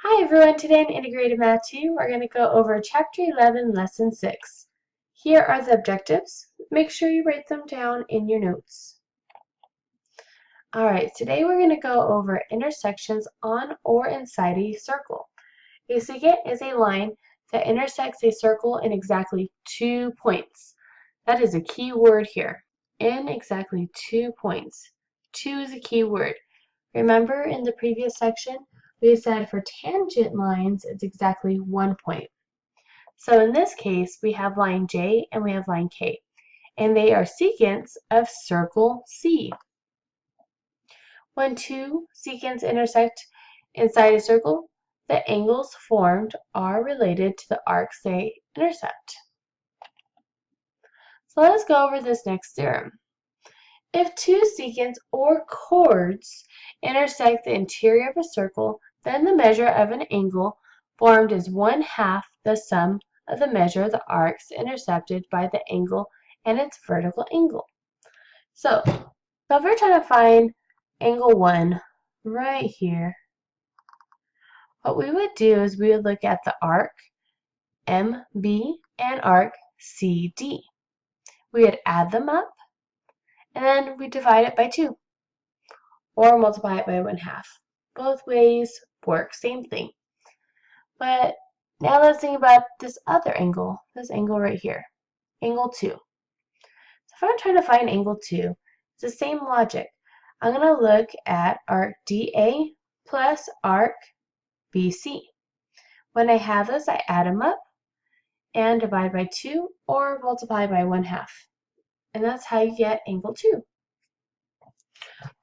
Hi everyone, today in Integrated Math 2, we're going to go over Chapter 11, Lesson 6. Here are the objectives. Make sure you write them down in your notes. Alright, today we're going to go over intersections on or inside a circle. A secant is a line that intersects a circle in exactly 2 points. That is a key word here. In exactly 2 points. 2 is a key word. Remember in the previous section, we said for tangent lines, it's exactly 1 point. So in this case, we have line J and we have line K, and they are secants of circle C. When two secants intersect inside a circle, the angles formed are related to the arcs they intercept. So let us go over this next theorem. If two secants or chords intersect the interior of a circle, then the measure of an angle formed is 1/2 the sum of the measure of the arcs intercepted by the angle and its vertical angle. So if we're trying to find angle 1 right here, what we would do is we would look at the arc MB and arc CD. We would add them up, and then we divide it by 2. Or multiply it by 1/2. Both ways work, same thing. But now let's think about this other angle, this angle right here, angle 2. So if I'm trying to find angle 2, it's the same logic. I'm going to look at arc DA plus arc BC. When I have those, I add them up and divide by 2 or multiply by 1/2. And that's how you get angle 2.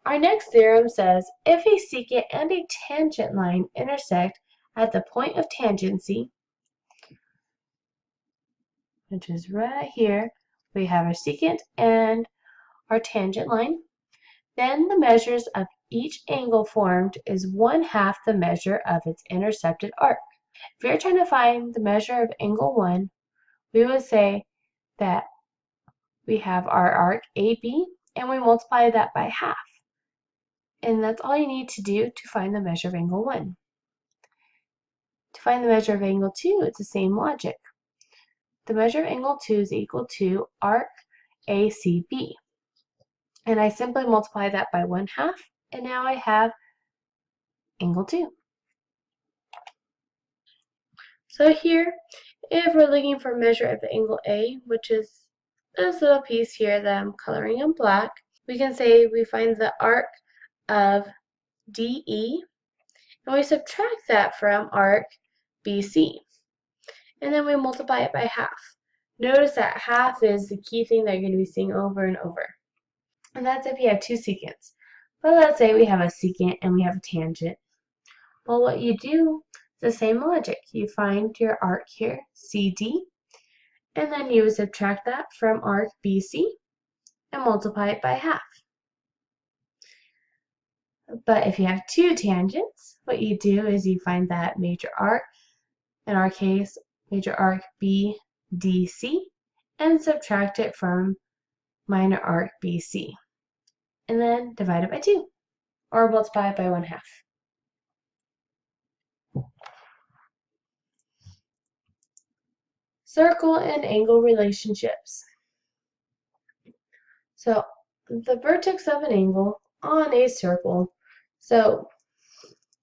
Our next theorem says if a secant and a tangent line intersect at the point of tangency, which is right here, we have our secant and our tangent line, then the measures of each angle formed is 1/2 the measure of its intercepted arc. If you're trying to find the measure of angle 1, we would say that we have our arc AB and we multiply that by 1/2. And that's all you need to do to find the measure of angle 1. To find the measure of angle 2, it's the same logic. The measure of angle 2 is equal to arc ACB. And I simply multiply that by 1/2, and now I have angle 2. So here, if we're looking for a measure of angle A, which is this little piece here that I'm coloring in black, we can say we find the arc of DE, and we subtract that from arc BC. And then we multiply it by 1/2. Notice that 1/2 is the key thing that you're going to be seeing over and over. And that's if you have two secants. But let's say we have a secant and we have a tangent. Well, what you do is the same logic. You find your arc here, CD, and then you would subtract that from arc BC and multiply it by 1/2. But if you have two tangents, what you do is you find that major arc, in our case, major arc BDC, and subtract it from minor arc BC. And then divide it by 2, or multiply it by 1/2. Circle and angle relationships. So the vertex of an angle on a circle. So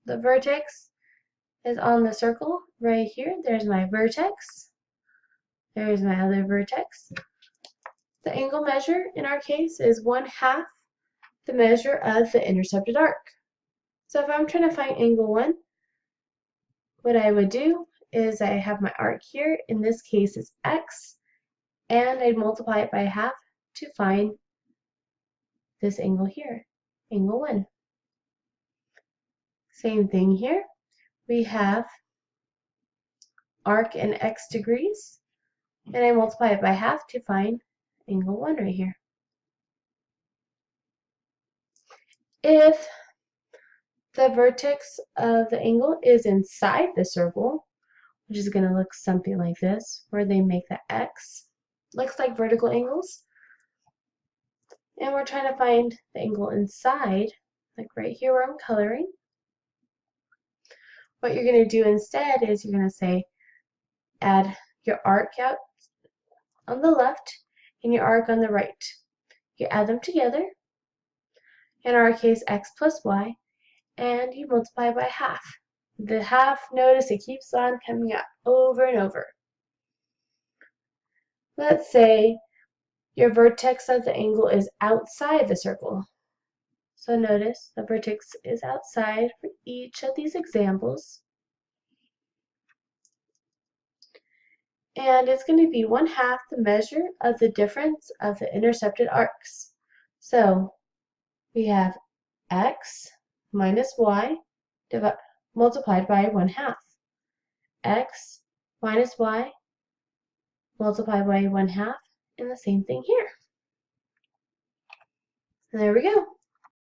the vertex is on the circle right here. There's my vertex. There's my other vertex. The angle measure in our case is 1/2 the measure of the intercepted arc. So if I'm trying to find angle 1, what I would do is I have my arc here. In this case it's x, and I'd multiply it by 1/2 to find this angle here, angle 1. Same thing here. We have arc in x degrees, and I multiply it by 1/2 to find angle 1 right here. If the vertex of the angle is inside the circle, which is going to look something like this, where they make the x, looks like vertical angles, and we're trying to find the angle inside, like right here where I'm coloring, what you're going to do instead is you're going to say add your arc out on the left and your arc on the right. You add them together, in our case x plus y, and you multiply by half. The half, notice it keeps on coming up over and over. Let's say your vertex of the angle is outside the circle. So notice the vertex is outside for each of these examples. And it's going to be 1/2 the measure of the difference of the intercepted arcs. So we have x minus y multiplied by 1/2. X minus y multiplied by 1/2, and the same thing here. And there we go.